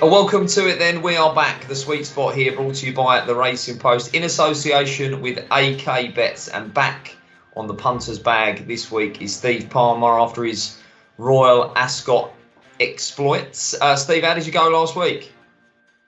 Welcome to it then. We are back. The Sweet Spot here, brought to you by the Racing Post in association with AK Bets. And back on the punter's bag this week is Steve Palmer after his Royal Ascot exploits. Steve, how did you go last week?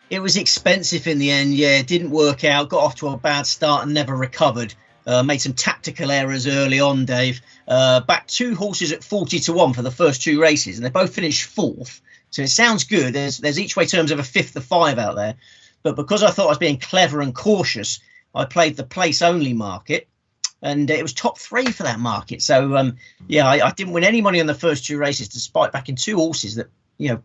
It was expensive in the end. Yeah, it didn't work out. Got off to a bad start and never recovered. Made some tactical errors early on, Dave. Backed two horses at 40-1 for the first two races, and they both finished fourth. So it sounds good. There's each way terms of a fifth of five out there. But because I thought I was being clever and cautious, I played the place only market, and it was top three for that market. So, I didn't win any money on the first two races, despite backing two horses that,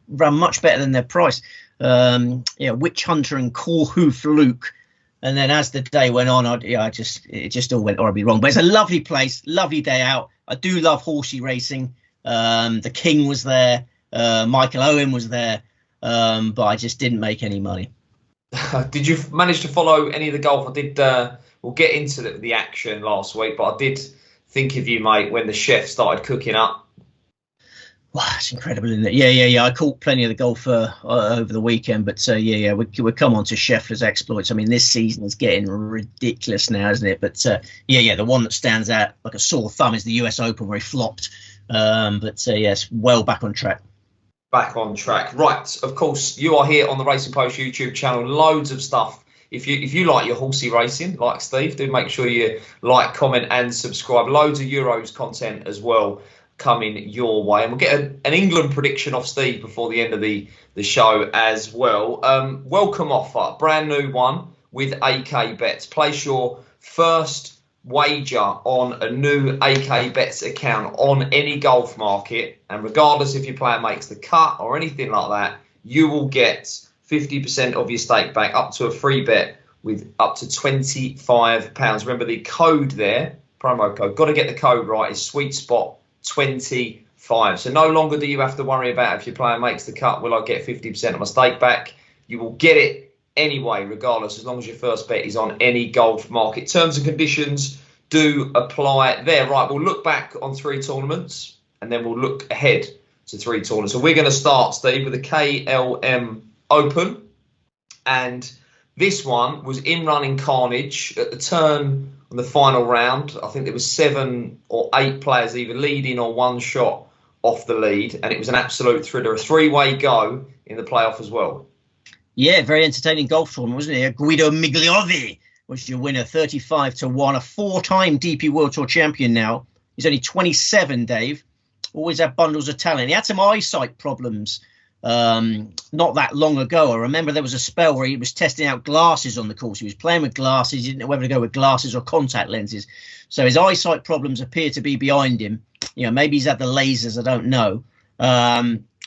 ran much better than their price. Witch Hunter and Corhoof Luke. And then as the day went on, it just all went horribly wrong. But it's a lovely place, lovely day out. I do love horsey racing. The King was there. Michael Owen was there, but I just didn't make any money. Did you manage to follow any of the golf? I did. We'll get into the action last week, but I did think of you, mate, when the chef started cooking up. Wow, it's incredible, isn't it? Yeah. I caught plenty of the golf over the weekend, but we'll come on to Scheffler's exploits. I mean, this season is getting ridiculous now, isn't it? But the one that stands out like a sore thumb is the US Open where he flopped. Yes, well back on track. Back on track. Right, of course, you are here on the Racing Post YouTube channel. Loads of stuff. If you like your horsey racing, like Steve, do make sure you like, comment and subscribe. Loads of Euros content as well coming your way. And we'll get an England prediction off Steve before the end of the show as well. Welcome offer, brand new one with AK Bets. Place your first wager on a new AK Bets account on any golf market, and regardless if your player makes the cut or anything like that, you will get 50% of your stake back, up to a free bet with up to £25. Remember the code there, promo code, got to get the code right, is Sweet Spot 25. So no longer do you have to worry about if your player makes the cut, will I get 50% of my stake back? You will get it anyway, regardless, as long as your first bet is on any golf market. Terms and conditions do apply there. Right, we'll look back on three tournaments and then we'll look ahead to three tournaments. So we're going to start, Steve, with the KLM Open. And this one was in running carnage at the turn on the final round. I think there was 7 or 8 players either leading or one shot off the lead. And it was an absolute thriller, a three-way go in the playoff as well. Yeah, very entertaining golf tournament, wasn't it? Guido Migliovi was your winner, 35-1, a 4-time DP World Tour champion now. He's only 27, Dave. Always had bundles of talent. He had some eyesight problems not that long ago. I remember there was a spell where he was testing out glasses on the course. He was playing with glasses. He didn't know whether to go with glasses or contact lenses. So his eyesight problems appear to be behind him. Maybe he's had the lasers, I don't know.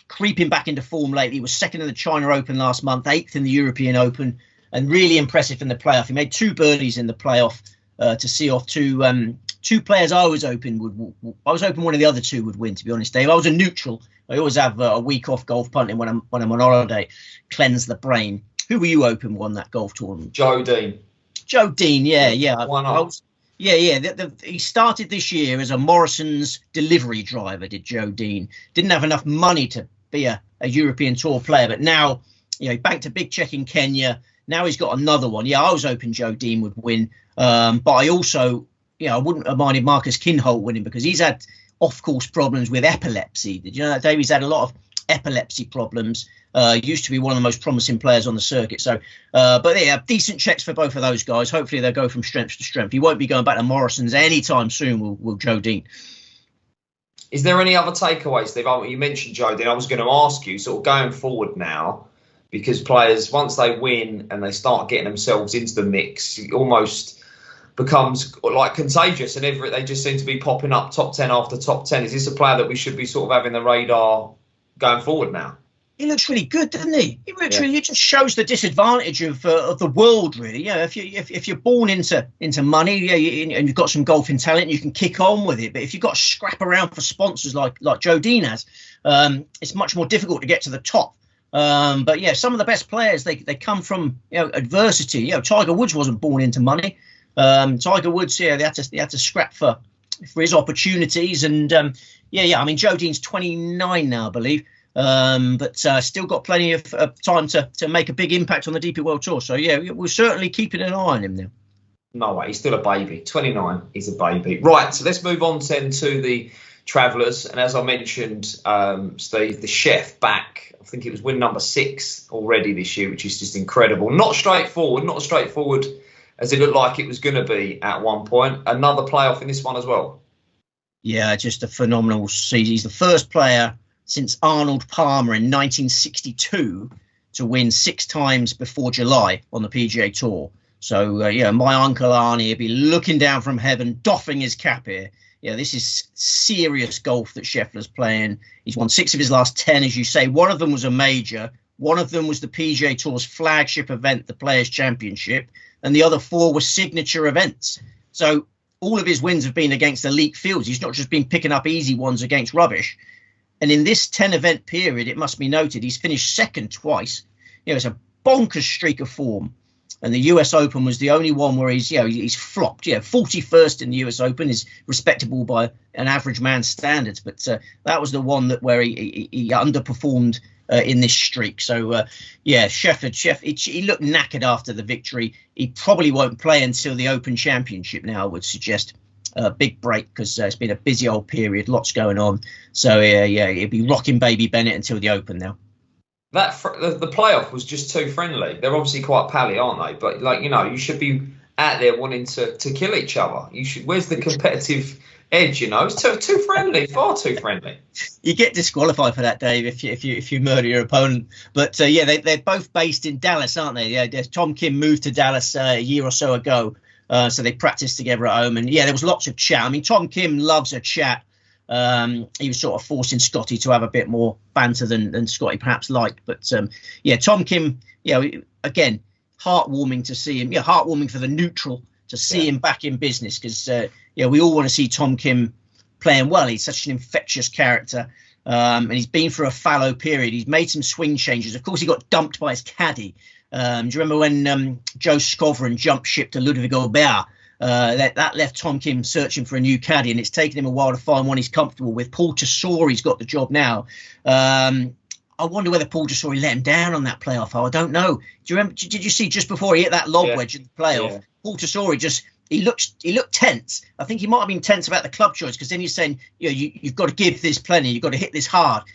Creeping back into form lately. He was second in the China Open last month, 8th in the European Open, and really impressive in the playoff. He made 2 birdies in the playoff to see off two players I was hoping one of the other two would win, to be honest, Dave. I was a neutral. I always have a week off golf punting when I'm on holiday, cleanse the brain. Who were you hoping won that golf tournament? Joe Dean. Joe Dean, yeah. Why not? He started this year as a Morrison's delivery driver, did Joe Dean. Didn't have enough money to be a European Tour player, but now, he banked a big check in Kenya. Now he's got another one. Yeah, I was hoping Joe Dean would win, but I also, I wouldn't have minded Marcus Kinholt winning because he's had off-course problems with epilepsy. Did you know that, Dave? He's had a lot of epilepsy problems. Used to be one of the most promising players on the circuit. So, decent checks for both of those guys. Hopefully they'll go from strength to strength. He won't be going back to Morrison's anytime soon, will Joe Dean. Is there any other takeaways, Steve? You mentioned Joe Dean. I was going to ask you, sort of going forward now, because players, once they win and they start getting themselves into the mix, it almost becomes like contagious, and they just seem to be popping up top 10 after top 10. Is this a player that we should be sort of having the radar going forward now? He looks really good, doesn't he? It just shows the disadvantage of the world, really. If you're born into money, and you've got some golfing talent, you can kick on with it. But if you've got to scrap around for sponsors like Joe Dean has, it's much more difficult to get to the top. But some of the best players, they come from adversity. Tiger Woods wasn't born into money. Tiger Woods, they had to scrap for his opportunities. And I mean, Joe Dean's 29 now, I believe. but still got plenty of time to make a big impact on the DP World Tour. So yeah, we're certainly keeping an eye on him now. No way, he's still a baby. 29, he's a baby. Right, so let's move on then to the Travellers. And as I mentioned, Steve, the chef back. I think it was win number 6 already this year, which is just incredible. Not as straightforward as it looked like it was going to be at one point. Another playoff in this one as well. Yeah, just a phenomenal season. He's the first player since Arnold Palmer in 1962 to win 6 times before July on the PGA Tour. So, yeah, my Uncle Arnie will be looking down from heaven, doffing his cap here. Yeah, this is serious golf that Scheffler's playing. He's won 6 of his last 10, as you say. One of them was a major. One of them was the PGA Tour's flagship event, the Players' Championship. And the other 4 were signature events. So all of his wins have been against elite fields. He's not just been picking up easy ones against rubbish. And in this 10-event period, it must be noted, he's finished second twice. You know, it's a bonkers streak of form. And the US Open was the only one where he's flopped. 41st in the US Open is respectable by an average man's standards. But that was the one where he underperformed in this streak. So, Scheffler, he looked knackered after the victory. He probably won't play until the Open Championship now, I would suggest. A big break because it's been a busy old period, lots going on. So, he'll be rocking Baby Bennett until the Open now. The playoff was just too friendly. They're obviously quite pally, aren't they? But you should be out there wanting to kill each other. You should. Where's the competitive edge? It's too friendly, far too friendly. You get disqualified for that, Dave, if you murder your opponent. But they're both based in Dallas, aren't they? Yeah, Tom Kim moved to Dallas a year or so ago, so they practiced together at home. And there was lots of chat. I mean, Tom Kim loves a chat. He was sort of forcing Scottie to have a bit more banter than Scottie perhaps liked. But Tom Kim, again, heartwarming to see him. Heartwarming for the neutral to see him back in business because, we all want to see Tom Kim playing well. He's such an infectious character. And he's been through a fallow period. He's made some swing changes. Of course, he got dumped by his caddy. Do you remember when Joe Scovran jumped ship to Ludwig Aubert? That left Tom Kim searching for a new caddy, and it's taken him a while to find one he's comfortable with. Paul Tesori's got the job now. I wonder whether Paul Tesori let him down on that playoff hole. I don't know. Do you remember? Did you see just before he hit that lob wedge in the playoff? Yeah. Paul Tesori he looked tense. I think he might have been tense about the club choice because then he's saying, you've got to give this plenty. You've got to hit this hard.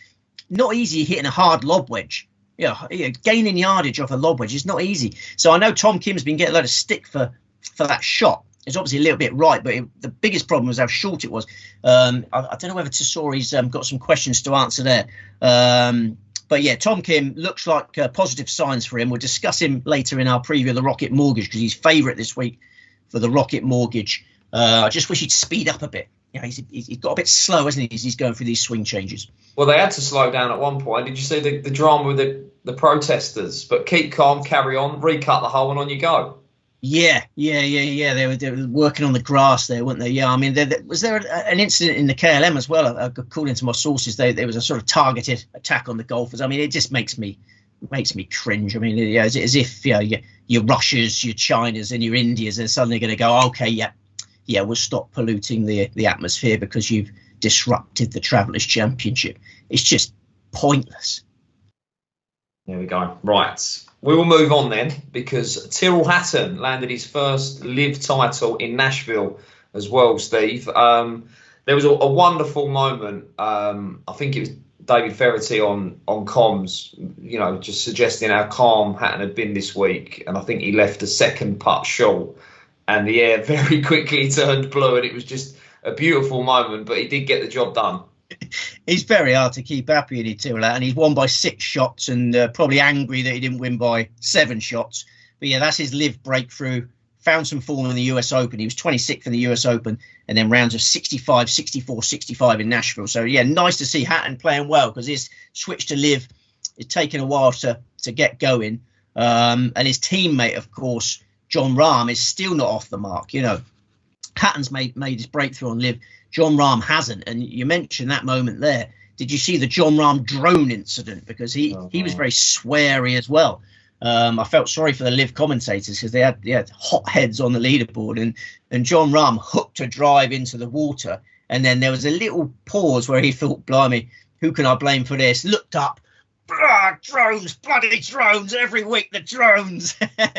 Not easy hitting a hard lob wedge. Gaining yardage off a lob wedge is not easy. So I know Tom Kim's been getting a lot of stick for that shot. It's obviously a little bit right, but the biggest problem was how short it was. I don't know whether Tesori's got some questions to answer there. But Tom Kim looks like positive signs for him. We'll discuss him later in our preview of the Rocket Mortgage because he's favourite this week for the Rocket Mortgage. I just wish he'd speed up a bit. He's got a bit slow, hasn't he, as he's going through these swing changes. Well, they had to slow down at one point. Did you see the drama with the protesters? But keep calm, carry on, recut the hole and on you go. Yeah. They were working on the grass there, weren't they? Yeah, I mean, was there an incident in the KLM as well? According to my sources, there was a sort of targeted attack on the golfers. I mean, it just makes me cringe. I mean, as if your Russias, your Chinas, and your Indias are suddenly going to go, okay, we'll stop polluting the atmosphere because you've disrupted the Travellers' Championship. It's just pointless. There we go. Right. We will move on then because Tyrrell Hatton landed his first LIV title in Nashville as well, Steve. There was a wonderful moment. I think it was David Ferretti on comms, just suggesting how calm Hatton had been this week. And I think he left a second putt short and the air very quickly turned blue. And it was just a beautiful moment, but he did get the job done. He's very hard to keep happy in Tyrrell, and he's won by 6 shots and probably angry that he didn't win by 7 shots. But that's his LIV breakthrough. Found some form in the US Open. He was 26th in the US Open and then rounds of 65, 64, 65 in Nashville. So, nice to see Hatton playing well because his switch to LIV is taking a while to get going. And his teammate, of course, John Rahm, is still not off the mark. Hatton's made his breakthrough on LIV. John Rahm hasn't. And you mentioned that moment there. Did you see the John Rahm drone incident? Because he was very sweary as well. I felt sorry for the LIV commentators because they had hot heads on the leaderboard. And John Rahm hooked a drive into the water. And then there was a little pause where he thought, blimey, who can I blame for this? Looked up, drones, bloody drones, every week the drones.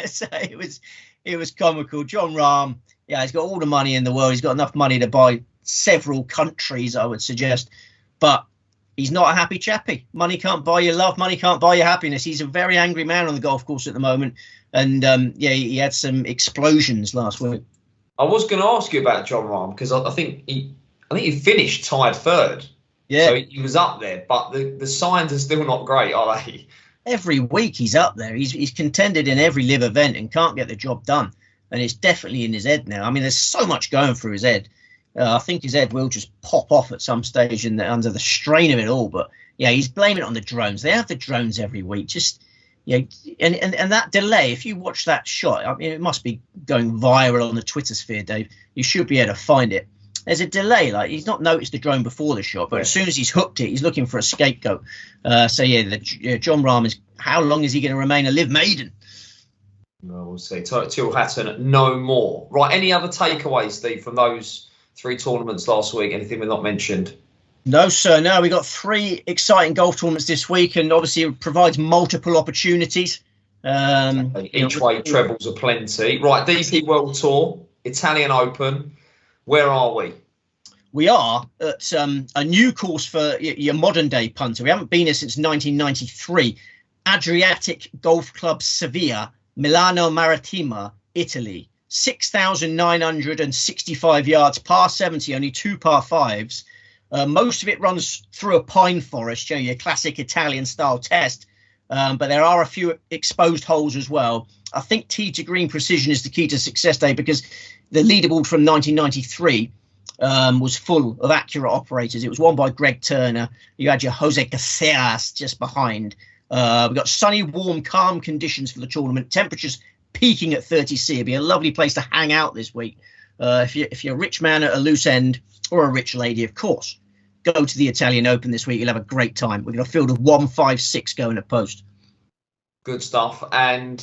So it was comical. John Rahm, yeah, he's got all the money in the world. He's got enough money to buy several countries, I would suggest. But he's not a happy chappy. Money can't buy you love. Money can't buy you happiness. He's a very angry man on the golf course at the moment. And he had some explosions last week. I was going to ask you about John Rahm because I think he finished tied third. Yeah. So he was up there, but the signs are still not great, are they? Every week he's up there. He's contended in every live event and can't get the job done. And it's definitely in his head now. I mean, there's so much going through his head. I think his head will just pop off at some stage under the strain of it all. But yeah, he's blaming it on the drones. They have the drones every week. Just and that delay. If you watch that shot, I mean, it must be going viral on the Twitter sphere, Dave. You should be able to find it. There's a delay. Like, he's not noticed the drone before the shot, but as soon as he's hooked it, he's looking for a scapegoat. John Rahm is. How long is he going to remain a live maiden? Well, we'll see. Till Hatton, no more. Right. Any other takeaways, Steve, from those 3 tournaments last week? Anything we've not mentioned? No, sir. No, we got 3 exciting golf tournaments this week, and obviously it provides multiple opportunities. Each way trebles are plenty. Right, DP World Tour, Italian Open. Where are we? We are at a new course for your modern day punter. We haven't been here since 1993. Adriatic Golf Club Sevilla, Milano Marittima, Italy. 6,965 yards, par 70, only 2 par 5s. Most of it runs through a pine forest, your classic Italian style test. But there are a few exposed holes as well. I think tee to green precision is the key to success, Day, because the leaderboard from 1993 was full of accurate operators. It was won by Greg Turner. You had your Jose Caceres just behind. We've got sunny, warm, calm conditions for the tournament. Temperatures peaking at 30 C. It'd be a lovely place to hang out this week. If you're a rich man at a loose end, or a rich lady, of course, go to the Italian Open this week. You'll have a great time. We've got a field of 156 going at post. Good stuff. And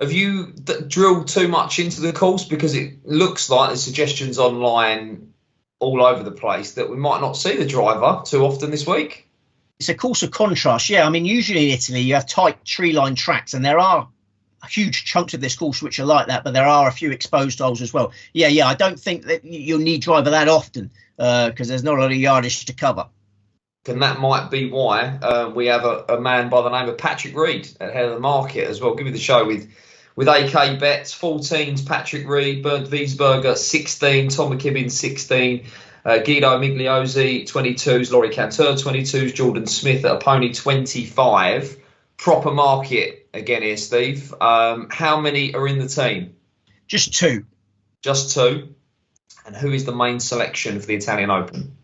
have you drilled too much into the course? Because it looks like there's suggestions online all over the place that we might not see the driver too often this week. It's a course of contrast. Yeah, I mean, usually in Italy, you have tight tree-lined tracks, and there are huge chunks of this course which are like that, but there are a few exposed holes as well. Yeah, I don't think that you'll need driver that often because there's not a lot of yardage to cover. And that might be why we have a man by the name of Patrick Reed at head of the market as well. Give me the show with AK bets, 14s Patrick Reed, Bernd Wiesberger 16, Tom McKibben 16, Guido Migliozzi 22s, Laurie Cantor 22s, Jordan Smith at a pony 25. Proper market again here, Steve. How many are in the team? Just 2. Just 2. And who is the main selection for the Italian Open?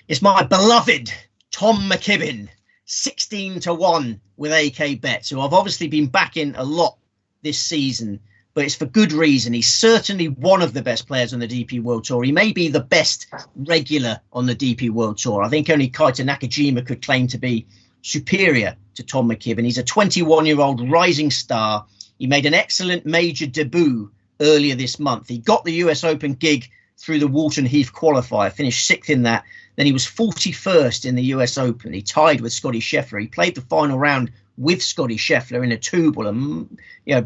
It's my beloved Tom McKibben, 16-1 with AK bets, who I've obviously been backing a lot this season, but it's for good reason. He's certainly one of the best players on the DP World Tour. He may be the best regular on the DP World Tour. I think only Kaito Nakajima could claim to be superior to Tom McKibben. He's a 21-year-old rising star. He made an excellent major debut earlier this month. He got the US Open gig through the Walton Heath qualifier, finished 6th in that. Then he was 41st in the US Open. He tied with Scottie Scheffler. He played the final round with Scottie Scheffler in a two-ball.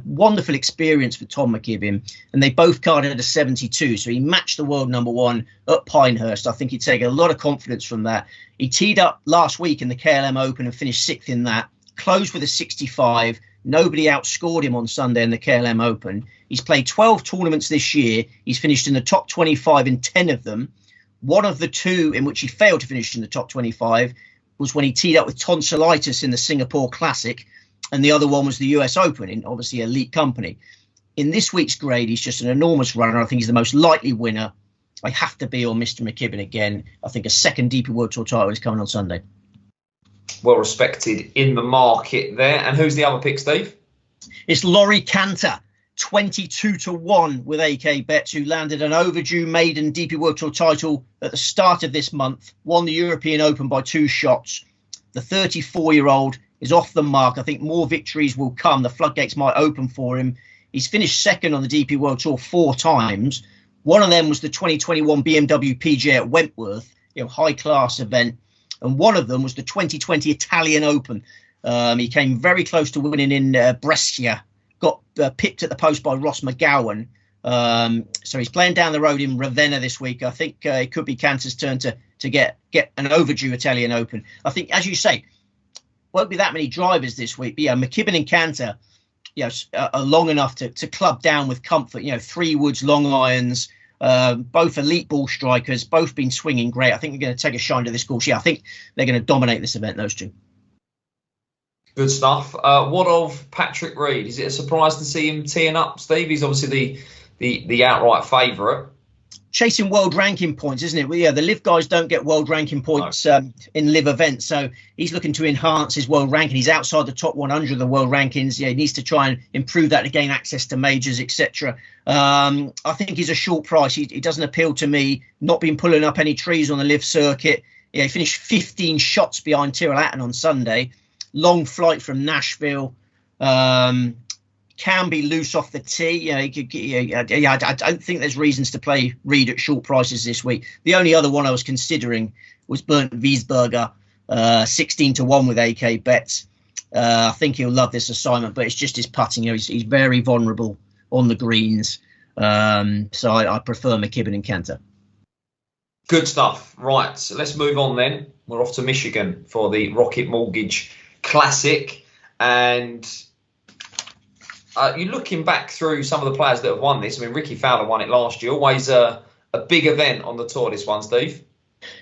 Wonderful experience for Tom McKibben. And they both carded a 72. So he matched the world number 1 at Pinehurst. I think he'd take a lot of confidence from that. He teed up last week in the KLM Open and finished 6th in that. Closed with a 65. Nobody outscored him on Sunday in the KLM Open. He's played 12 tournaments this year. He's finished in the top 25 in 10 of them. One of the 2 in which he failed to finish in the top 25 was when he teed up with tonsillitis in the Singapore Classic, and the other one was the US Open in obviously elite company. In this week's grade, he's just an enormous runner. I think he's the most likely winner. I have to be on Mr. McKibben again. I think a second DP World Tour title is coming on Sunday. Well respected in the market there. And who's the other pick, Steve? It's Laurie Cantor, 22-1 with AK bets, who landed an overdue maiden DP World Tour title at the start of this month, won the European Open by 2 shots. The 34-year-old is off the mark. I think more victories will come. The floodgates might open for him. He's finished 2nd on the DP World Tour 4 times. One of them was the 2021 BMW PGA at Wentworth, high-class event. and one of them was the 2020 Italian Open. He came very close to winning in Brescia, got pipped at the post by Ross McGowan. So he's playing down the road in Ravenna this week. I think it could be Cantor's turn to get an overdue Italian Open. I think, as you say, won't be that many drivers this week. But yeah, McKibben and Cantor, are long enough to club down with comfort. 3 woods, long irons, both elite ball strikers, both been swinging great. I think they're going to take a shine to this course. Yeah, I think they're going to dominate this event, those two. Good stuff. What of Patrick Reed? Is it a surprise to see him teeing up, Steve? He's obviously the outright favourite. Chasing world ranking points, isn't it? Well, yeah, the live guys don't get world ranking points in live events, so he's looking to enhance his world ranking. He's outside the top 100 of the world rankings. Yeah, he needs to try and improve that to gain access to majors, etc. I think he's a short price. He doesn't appeal to me. Not been pulling up any trees on the live circuit. Yeah, he finished 15 shots behind Tyrrell Hatton on Sunday. Long flight from Nashville. Can be loose off the tee. I don't think there's reasons to play Reed at short prices this week. The only other one I was considering was Bernd Wiesberger, 16-1 with AK bets. I think he'll love this assignment, but it's just his putting. He's very vulnerable on the greens. So I prefer McKibben and Cantor. Good stuff. Right, so let's move on then. We're off to Michigan for the Rocket Mortgage Classic. And you're looking back through some of the players that have won this. I mean, Ricky Fowler won it last year. Always a big event on the tour, this one, Steve.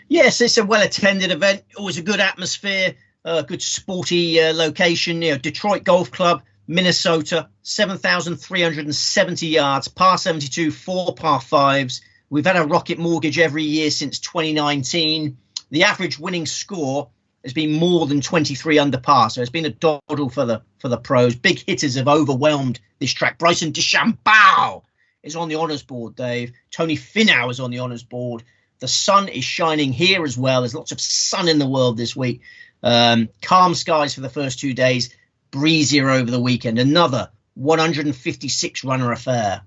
Yes, it's a well-attended event. Always a good atmosphere, good sporty location. Detroit Golf Club, Minnesota, 7,370 yards, par 72, 4 par 5s. We've had a Rocket Mortgage every year since 2019. The average winning score has been more than 23 under par, so it's been a doddle for the pros. Big hitters have overwhelmed this track. Bryson DeChambeau is on the honours board, Dave. Tony Finau is on the honours board. The sun is shining here as well. There's lots of sun in the world this week. Calm skies for the first 2 days, breezier over the weekend. Another 156 runner affair.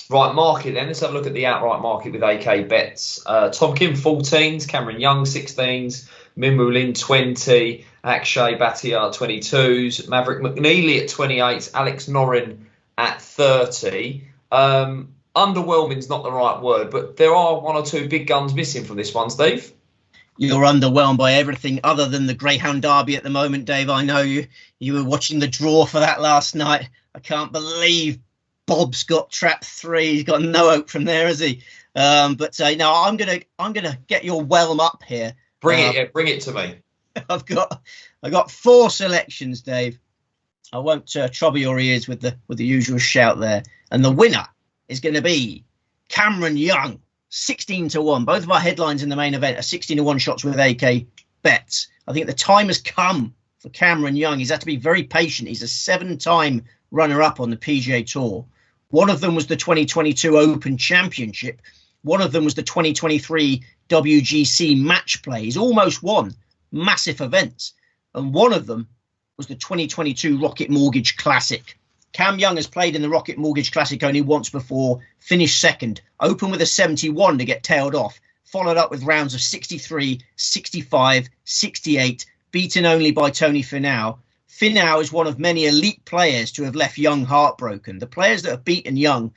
Right, market then. Let's have a look at the outright market with AK bets. Tom Kim 14s, Cameron Young 16s, Minwoo Lin 20, Akshay Bhatia 22s, Maverick McNeely at 28, Alex Norin at 30. Underwhelming's not the right word, but there are 1 or 2 big guns missing from this one, Steve. You're underwhelmed by everything other than the Greyhound Derby at the moment, Dave. I know you were watching the draw for that last night. I can't believe Bob's got trap 3. He's got no hope from there, has he? But no, I'm gonna get your whelm up here. Bring it to me. I've got 4 selections, Dave. I won't trouble your ears with the usual shout there. And the winner is going to be Cameron Young, 16-1. Both of our headlines in the main event are 16-1 shots with AK bets. I think the time has come for Cameron Young. He's had to be very patient. He's a 7-time runner-up on the PGA Tour. One of them was the 2022 Open Championship. One of them was the 2023 WGC Match Play. He's almost won massive events. And one of them was the 2022 Rocket Mortgage Classic. Cam Young has played in the Rocket Mortgage Classic only once before, finished second, opened with a 71 to get tailed off, followed up with rounds of 63, 65, 68, beaten only by Tony Finau. Finau is one of many elite players to have left Young heartbroken. The players that have beaten Young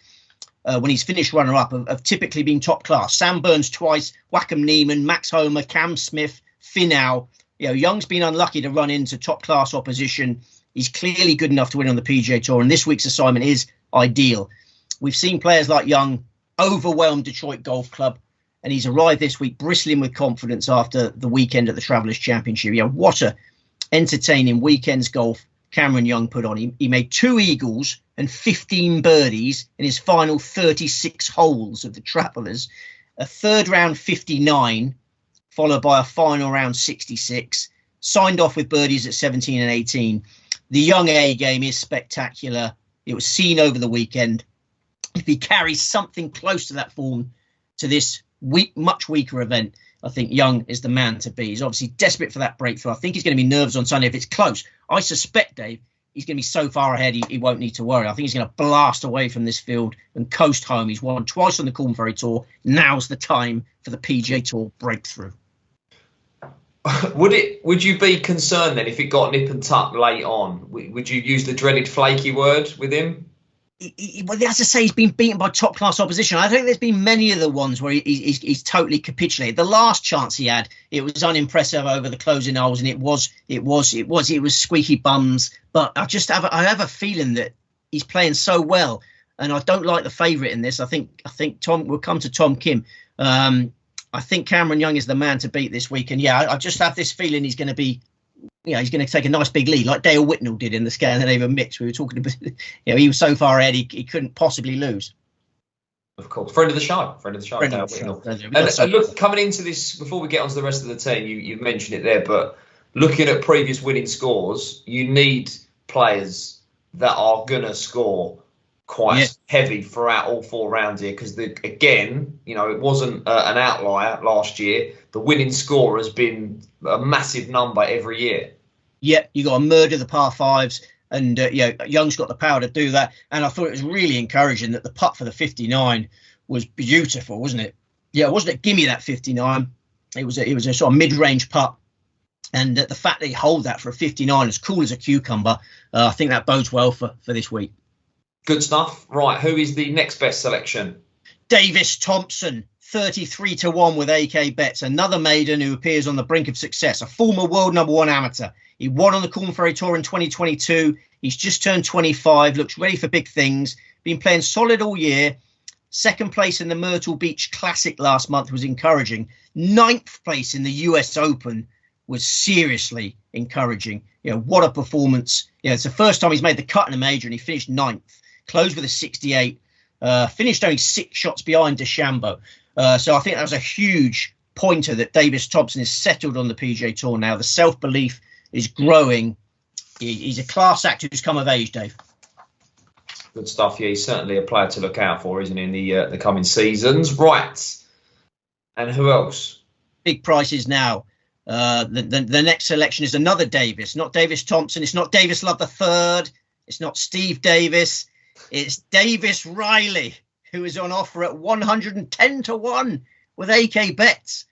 when he's finished runner-up have typically been top class. Sam Burns twice, Wacom Neiman, Max Homer, Cam Smith, Finau. Young's been unlucky to run into top class opposition. He's clearly good enough to win on the PGA Tour, and this week's assignment is ideal. We've seen players like Young overwhelm Detroit Golf Club, and he's arrived this week bristling with confidence after the weekend at the Travelers Championship. What a entertaining weekend's golf Cameron Young put on. He made 2 eagles and 15 birdies in his final 36 holes of the Travelers. A third round 59, followed by a final round 66. Signed off with birdies at 17 and 18. The Young A game is spectacular. It was seen over the weekend. If he carries something close to that form to this much weaker event, I think Young is the man to be. He's obviously desperate for that breakthrough. I think he's going to be nervous on Sunday if it's close. I suspect, Dave, he's going to be so far ahead he won't need to worry. I think he's going to blast away from this field and coast home. He's won twice on the Corn Ferry Tour. Now's the time for the PGA Tour breakthrough. Would you be concerned then if it got nip and tuck late on? Would you use the dreaded flaky word with him? Well, as I say, he's been beaten by top class opposition. I think there's been many of the ones where he's totally capitulated. The last chance he had, it was unimpressive over the closing holes, and it was squeaky bums. But I have a feeling that he's playing so well, and I don't like the favourite in this. I think Tom will come to Tom Kim. I think Cameron Young is the man to beat this week, and I just have this feeling he's going to be. He's going to take a nice big lead like Dale Whitnell did in the Scandinavian mix. We were talking about, he was so far ahead he couldn't possibly lose. Of course, friend of the show, Dale Whitnell. And look, coming into this, before we get on to the rest of the team, you mentioned it there, but looking at previous winning scores, you need players that are going to score quite heavy throughout all 4 rounds here, because again, it wasn't an outlier last year. The winning score has been a massive number every year. Yeah, you got to murder the par 5s, and Young's got the power to do that. And I thought it was really encouraging that the putt for the 59 was beautiful, wasn't it? Yeah, it wasn't a gimme that 59. It was a sort of mid-range putt. And the fact that he holed that for a 59, as cool as a cucumber, I think that bodes well for this week. Good stuff. Right, who is the next best selection? Davis Thompson, 33 to 1 with AK Bets. Another maiden who appears on the brink of success. A former world #1 amateur. He won on the Corn Ferry Tour in 2022. He's just turned 25. Looks ready for big things. Been playing solid all year. Second place in the Myrtle Beach Classic last month was encouraging. 9th place in the US Open was seriously encouraging. What a performance. It's the first time he's made the cut in a major, and he finished 9th. Closed with a 68, finished only 6 shots behind DeChambeau. So I think that was a huge pointer that Davis Thompson is settled on the PGA Tour now. The self-belief is growing. He's a class act who's come of age, Dave. Good stuff. Yeah, he's certainly a player to look out for, isn't he, in the coming seasons. Right. And who else? Big prices now. The next selection is another Davis, not Davis Thompson. It's not Davis Love III. It's not Steve Davis. It's Davis Riley, who is on offer at 110 to 1 with AK Bets.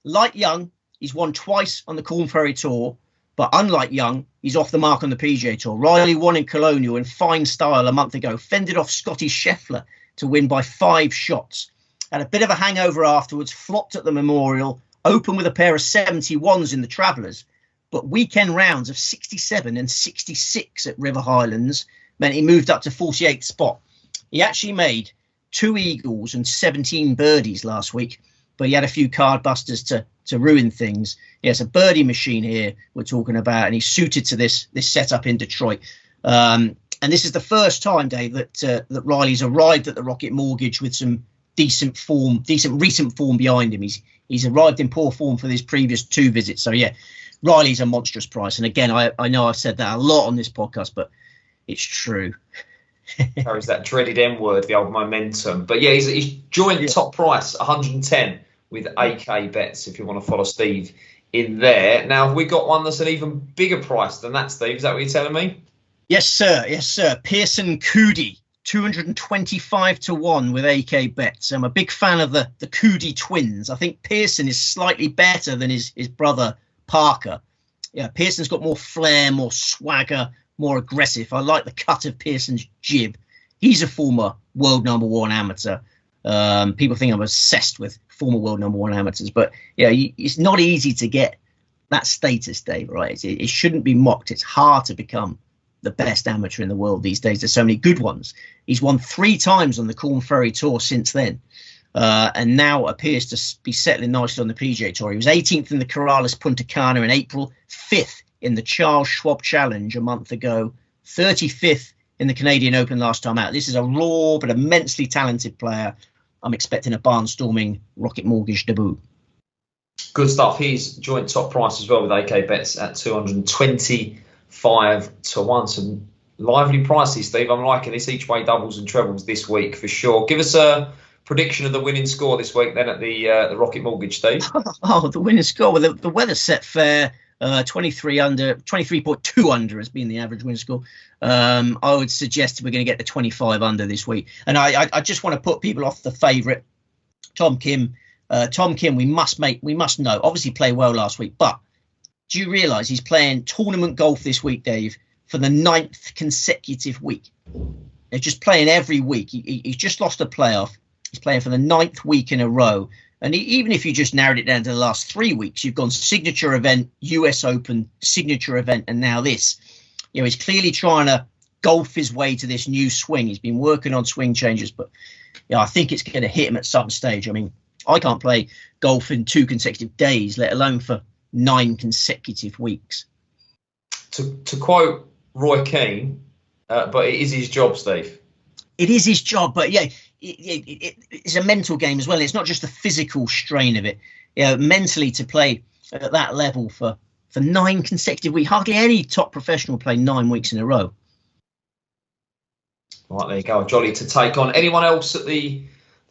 Like Young, he's won twice on the Corn Ferry Tour, but unlike Young, he's off the mark on the PGA Tour. Riley won in Colonial in fine style a month ago, fended off Scottie Scheffler to win by 5 shots. Had a bit of a hangover afterwards, flopped at the Memorial, opened with a pair of 71s in the Travellers, but weekend rounds of 67 and 66 at River Highlands meant he moved up to 48th spot. He actually made 2 eagles and 17 birdies last week, but he had a few card busters to ruin things. Yeah, it's a birdie machine here we're talking about, and he's suited to this setup in Detroit. And this is the first time, Dave, that Riley's arrived at the Rocket Mortgage with some decent recent form behind him. He's arrived in poor form for his previous 2 visits. So yeah, Riley's a monstrous price. And again, I know I've said that a lot on this podcast, but it's true. Carries that dreaded M word, the old momentum. But yeah, he's joint top price, 110 with AK Bets, if you want to follow Steve in there. Now, have we got one that's an even bigger price than that, Steve? Is that what you're telling me? Yes, sir. Yes, sir. Pearson Coody, 225 to 1 with AK Bets. I'm a big fan of the Coody twins. I think Pearson is slightly better than his brother Parker. Yeah, Pearson's got more flair, more swagger, more aggressive. I like the cut of Pearson's jib. He's a former world #1 amateur. People think I'm obsessed with former world #1 amateurs, but yeah, it's not easy to get that status, Dave, right? It shouldn't be mocked. It's hard to become the best amateur in the world these days. There's so many good ones. He's won 3 times on the Corn Ferry Tour since then, and now appears to be settling nicely on the PGA Tour. He was 18th in the Corrales Punta Cana in April, 5th in the Charles Schwab Challenge a month ago, 35th in the Canadian Open last time out. This is a raw but immensely talented player. I'm expecting a barnstorming Rocket Mortgage debut. Good stuff. He's joint top price as well with AK Bets at 225 to 1. Some lively prices, Steve. I'm liking this each way doubles and trebles this week for sure. Give us a prediction of the winning score this week then at the Rocket Mortgage, Steve. Oh, the winning score. Well, the weather's set fair. 23.2 under has been the average win score. I would suggest we're going to get to 25 under this week. And I just want to put people off the favourite, Tom Kim. Tom Kim, we must know, obviously played well last week, but do you realise he's playing tournament golf this week, Dave, for the 9th consecutive week? They're just playing every week. He's just lost a playoff. He's playing for the 9th week in a row. And even if you just narrowed it down to the last 3 weeks, you've gone signature event, US Open, signature event, and now this. He's clearly trying to golf his way to this new swing. He's been working on swing changes, but I think it's going to hit him at some stage. I mean, I can't play golf in 2 consecutive days, let alone for 9 consecutive weeks. To quote Roy Keane, but it is his job, Steve. It is his job, but it's a mental game as well. It's not just the physical strain of it. Mentally to play at that level for 9 consecutive weeks. Hardly any top professional play 9 weeks in a row. Right, there you go. Jolly to take on. Anyone else at the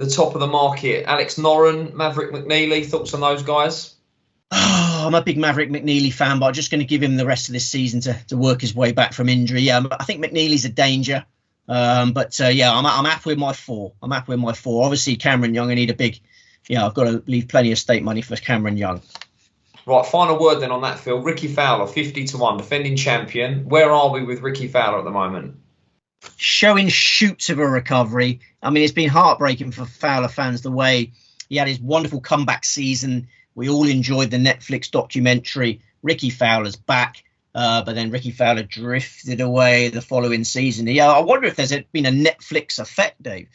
top of the market? Alex Noren, Maverick McNeely, thoughts on those guys? Oh, I'm a big Maverick McNeely fan, but I'm just going to give him the rest of this season to work his way back from injury. I think McNeely's a danger. I'm happy with my 4. Obviously, Cameron Young, I need a big, I've got to leave plenty of stake money for Cameron Young. Right, final word then on that, Phil. Ricky Fowler, 50-1, defending champion. Where are we with Ricky Fowler at the moment? Showing shoots of a recovery. I mean, it's been heartbreaking for Fowler fans the way he had his wonderful comeback season. We all enjoyed the Netflix documentary. Ricky Fowler's back. But then Ricky Fowler drifted away the following season. I wonder if there's been a Netflix effect, Dave,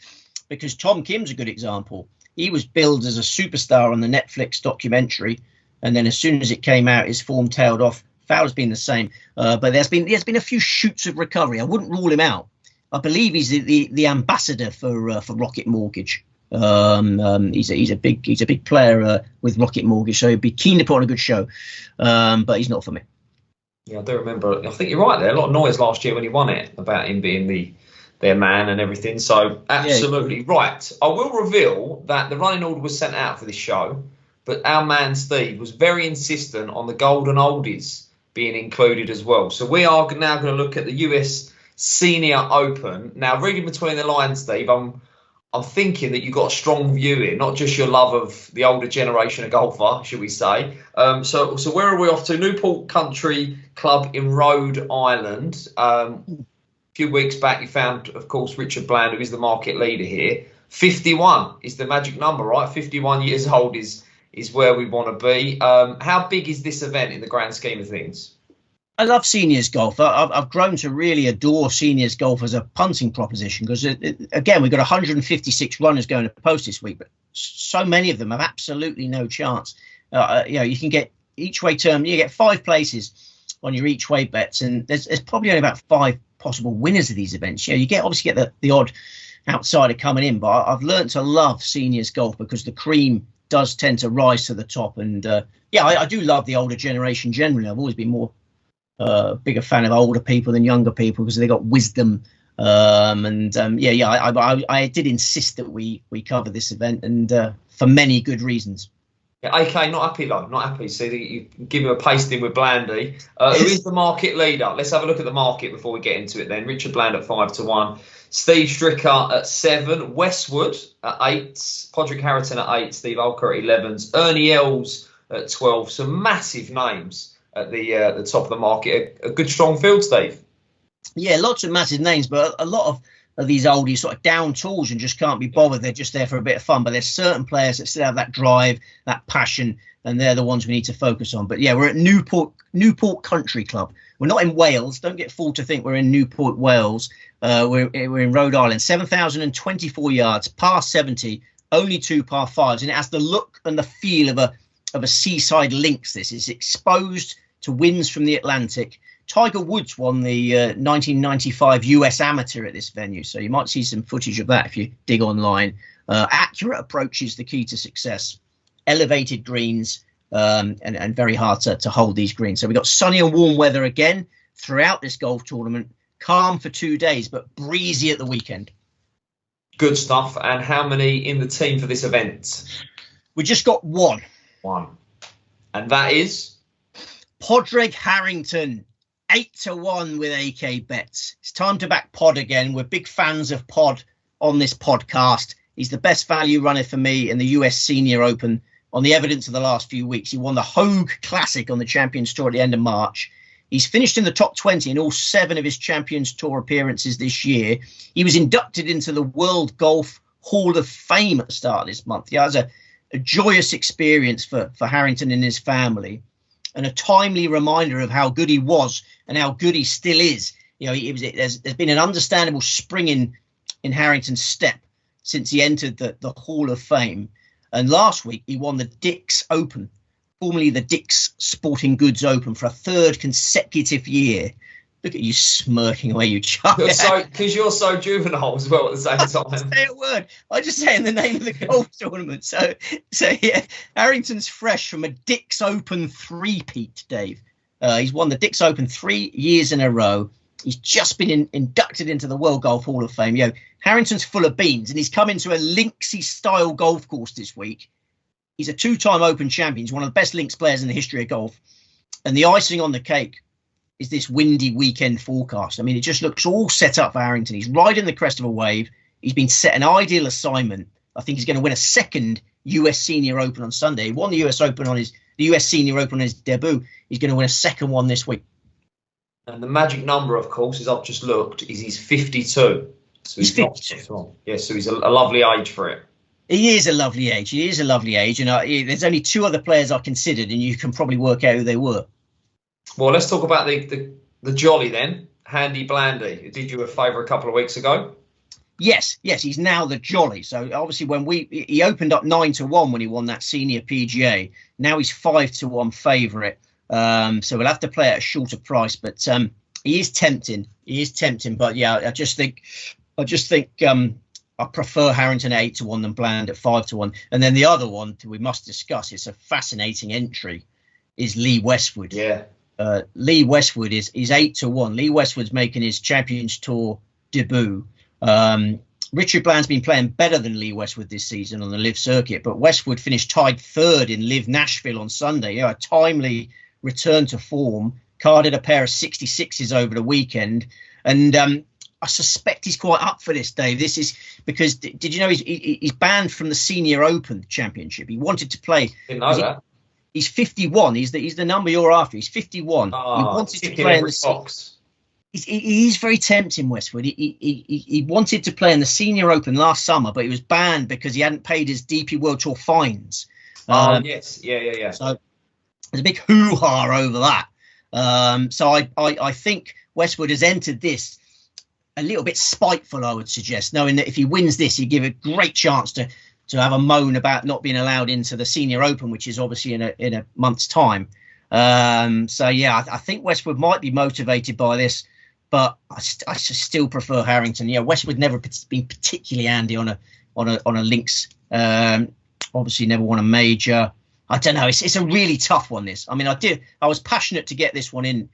because Tom Kim's a good example. He was billed as a superstar on the Netflix documentary, and then as soon as it came out, his form tailed off. Fowler's been the same, but there's been a few shoots of recovery. I wouldn't rule him out. I believe he's the ambassador for Rocket Mortgage. He's a big player with Rocket Mortgage, so he'd be keen to put on a good show, but he's not for me. Yeah, I do remember. I think you're right there. A lot of noise last year when he won it about him being their man and everything. So absolutely right. I will reveal that the running order was sent out for this show, but our man Steve was very insistent on the Golden Oldies being included as well. So we are now going to look at the US Senior Open. Now, reading between the lines, Steve, I'm thinking that you've got a strong view here, not just your love of the older generation of golfer, should we say. So where are we off to? Newport Country Club in Rhode Island. A few weeks back, you found, of course, Richard Bland, who is the market leader here. 51 is the magic number, right? 51 years old is where we want to be. How big is this event in the grand scheme of things? I love seniors golf. I've grown to really adore seniors golf as a punting proposition because, again, we've got 156 runners going to post this week, but so many of them have absolutely no chance. You can get each way term, you get 5 places on your each way bets, and there's probably only about 5 possible winners of these events. You obviously get the odd outsider coming in, but I've learned to love seniors golf because the cream does tend to rise to the top. And I do love the older generation generally. I've always been more bigger fan of older people than younger people because they got wisdom. I did insist that we cover this event, and for many good reasons. Yeah, AK, not happy though, not happy. See, you give him a pasting with Blandy. Who is the market leader? Let's have a look at the market before we get into it then. Richard Bland at 5-1. Steve Stricker at 7. Westwood at 8. Podrick Harrington at 8. Steve Alker at 11s. Ernie Els at 12. Some massive names at the top of the market. A good strong field, Steve. Yeah, lots of massive names, but a lot of these oldies sort of down tools and just can't be bothered. They're just there for a bit of fun. But there's certain players that still have that drive, that passion, and they're the ones we need to focus on. But yeah, we're at Newport Country Club. We're not in Wales. Don't get fooled to think we're in Newport, Wales. We're in Rhode Island. 7,024 yards, par 70, only 2 par 5s, and it has the look and the feel of a seaside links. This is exposed to winds from the Atlantic. Tiger Woods won the 1995 US Amateur at this venue, so you might see some footage of that if you dig online. Accurate approach is the key to success. Elevated greens, and very hard to hold these greens. So we've got sunny and warm weather again throughout this golf tournament. Calm for 2 days, but breezy at the weekend. Good stuff. And how many in the team for this event? We just got one. And that is? Podrick Harrington. 8-1 with AK bets. It's time to back Pod again. We're big fans of Pod on this podcast. He's the best value runner for me in the US Senior Open on the evidence of the last few weeks. He won the Hogue Classic on the Champions Tour at the end of March. He's finished in the top 20 in all 7 of his Champions Tour appearances this year. He was inducted into the World Golf Hall of Fame at the start of this month. Yeah, it was a joyous experience for Harrington and his family, and a timely reminder of how good he was and how good he still is. You know, there's been an understandable spring in Harrington's step since he entered the Hall of Fame. And last week he won the Dick's Open, formerly the Dick's Sporting Goods Open, for a 3rd consecutive year. Look at you smirking away, you child. Because you're so juvenile as well at the same time. I say a word. I just say in the name of the golf tournament. So yeah, Harrington's fresh from a Dick's Open three-peat, Dave. He's won the Dick's Open 3 years in a row. He's just been inducted into the World Golf Hall of Fame. You know, Harrington's full of beans, and he's come into a linksy-style golf course this week. He's a 2-time Open champion. He's one of the best links players in the history of golf. And the icing on the cake is this windy weekend forecast. I mean, it just looks all set up for Harrington. He's riding the crest of a wave. He's been set an ideal assignment. I think he's going to win a 2nd US Senior Open on Sunday. He won the US Senior Open on his debut. He's going to win a 2nd one this week. And the magic number, of course, as I've just looked, is he's 52. So he's 52. Yeah, so he's a lovely age for it. He is a lovely age. He is a lovely age. And there's only 2 other players I considered, and you can probably work out who they were. Well, let's talk about the jolly then. Handy Blandy, who did you a favour a couple of weeks ago. Yes, he's now the jolly. So obviously he opened up 9-1 when he won that senior PGA. Now he's 5-1 favourite. So we'll have to play at a shorter price, but he is tempting. But yeah, I just think I prefer Harrington at 8-1 than Bland at 5-1. And then the other one we must discuss, it's a fascinating entry, is Lee Westwood. Yeah. Lee Westwood is 8-1. Lee Westwood's making his Champions Tour debut. Richard Bland's been playing better than Lee Westwood this season on the Live circuit, but Westwood finished tied 3rd in Live Nashville on Sunday. Yeah, a timely return to form, carded a pair of 66s over the weekend, and I suspect he's quite up for this, Dave. This is because, did you know he's banned from the Senior Open Championship? He wanted to play. Didn't know that. He's 51. He's the number you're after. He's 51. He wanted to play in the box. He's very tempting, Westwood. He wanted to play in the Senior Open last summer, but he was banned because he hadn't paid his DP World Tour fines. Yes. Yeah. So there's a big hoo-ha over that. So I think Westwood has entered this a little bit spiteful, I would suggest, knowing that if he wins this, he'd give a great chance to have a moan about not being allowed into the Senior Open, which is obviously in a month's time. So yeah, I think Westwood might be motivated by this, but I still prefer Harrington. Yeah, Westwood never been particularly handy on a links. Obviously, never won a major. I don't know. It's a really tough one. This. I mean, I was passionate to get this one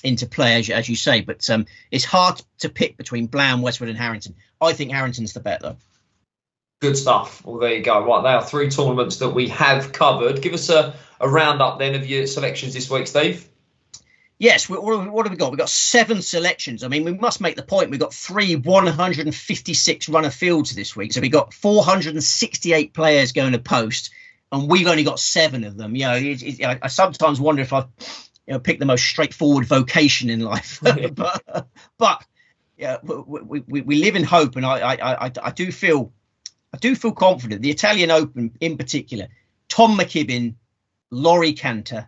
into play, as you say, but it's hard to pick between Bland, Westwood, and Harrington. I think Harrington's the bet, though. Good stuff. Well, there you go. Right, they are 3 tournaments that we have covered. Give us a roundup then of your selections this week, Steve. Yes, what have we got? We've got 7 selections. I mean, we must make the point. We've got 3 156 runner fields this week. So we've got 468 players going to post, and we've only got 7 of them. You know, I sometimes wonder if I've picked the most straightforward vocation in life. but yeah, we live in hope, and I do feel confident. The Italian Open in particular, Tom McKibben, Laurie Cantor,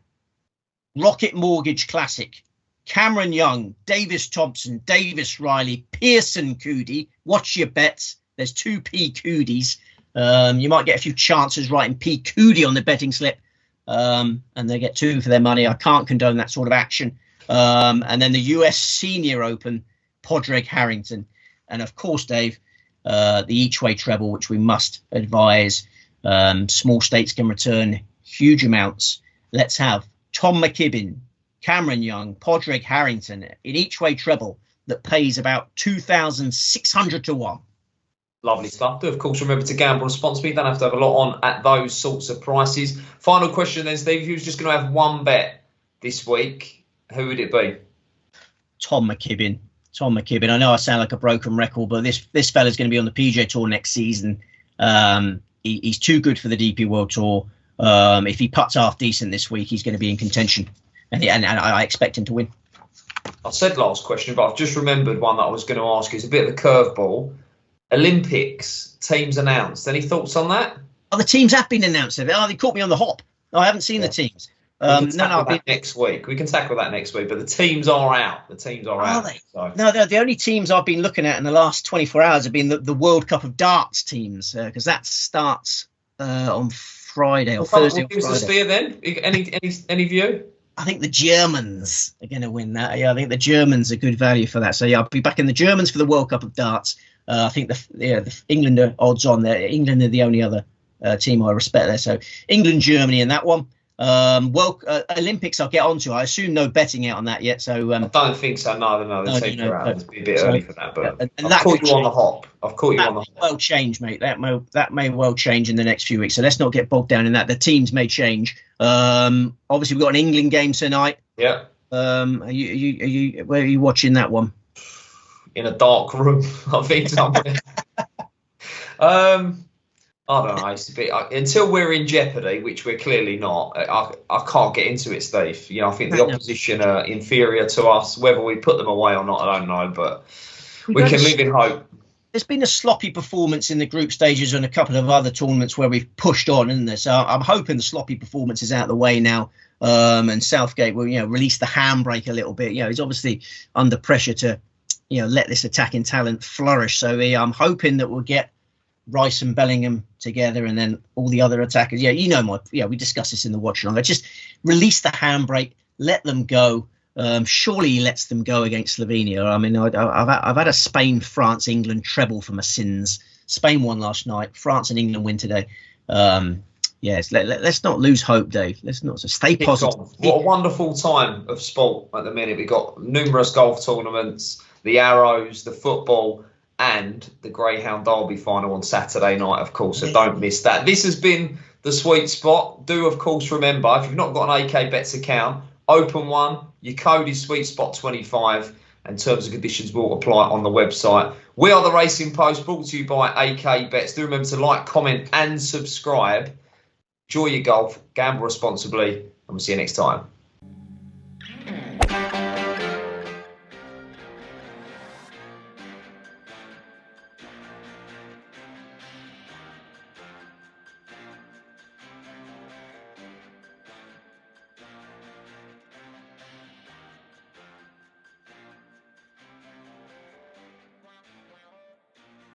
Rocket Mortgage Classic, Cameron Young, Davis Thompson, Davis Riley, Pearson Coody. Watch your bets. There's 2 P Coodies. You might get a few chances writing P Coody on the betting slip, and they get 2 for their money. I can't condone that sort of action. And then the US Senior Open, Padraig Harrington, and of course, Dave, the each-way treble, which we must advise. Small states can return huge amounts. Let's have Tom McKibben, Cameron Young, Padraig Harrington in each-way treble that pays about 2,600 to 1. Lovely stuff. Do, of course, remember to gamble responsibly. You don't have to have a lot on at those sorts of prices. Final question then, Steve. If you was just going to have one bet this week, who would it be? Tom McKibben. Tom McKibben. I know I sound like a broken record, but this fella's going to be on the PJ Tour next season. He's too good for the DP World Tour. If he putts half decent this week, he's going to be in contention, and I expect him to win. I said last question, but I've just remembered one that I was going to ask. It's a bit of a curveball. Olympics teams announced. Any thoughts on that? Oh, the teams have been announced. They caught me on the hop. No, I haven't seen the teams. Next week. We can tackle that next week, but the teams are out. Are they? So. No, the only teams I've been looking at in the last 24 hours have been the World Cup of Darts teams, because that starts on Friday or Thursday. Who's the steer then? Any view? I think the Germans are going to win that. Yeah, I think the Germans are good value for that. So yeah, I'll be backing the Germans for the World Cup of Darts. I think the England are odds on there. England are the only other team I respect there. So England, Germany in that one. Olympics I'll get onto. I assume no betting out on that yet. So I don't think so. No. The teams are out. It's a bit early for that. But I've caught you on the hop. That may well change, mate. That may well change in the next few weeks. So let's not get bogged down in that. The teams may change. Obviously we've got an England game tonight. Yeah. Are you where are you watching that one? In a dark room, I think somewhere. I don't know. It's a bit, until we're in jeopardy, which we're clearly not. I can't get into it, Steve. You know, I think the opposition are inferior to us. Whether we put them away or not, I don't know. But we can live in hope. There's been a sloppy performance in the group stages and a couple of other tournaments where we've pushed on, isn't there? So I'm hoping the sloppy performance is out of the way now. And Southgate will, release the handbrake a little bit. He's obviously under pressure to, let this attacking talent flourish. So I'm hoping that we'll get Rice and Bellingham together, and then all the other attackers. We discussed this in the watch along. Just release the handbrake, let them go. Surely he lets them go against Slovenia. I mean, I've had a Spain, France, England treble for my sins. Spain won last night. France and England win today. Yes, let's not lose hope, Dave. Let's not stay positive. What a wonderful time of sport at the minute. We've got numerous golf tournaments, the Arrows, the football, and the Greyhound Derby final on Saturday night, of course. So don't miss that. This has been the Sweet Spot. Do, of course, remember, if you've not got an AK Bets account, open one. Your code is SweetSpot25, and terms and conditions will apply on the website. We are the Racing Post, brought to you by AK Bets. Do remember to like, comment, and subscribe. Enjoy your golf, gamble responsibly, and we'll see you next time.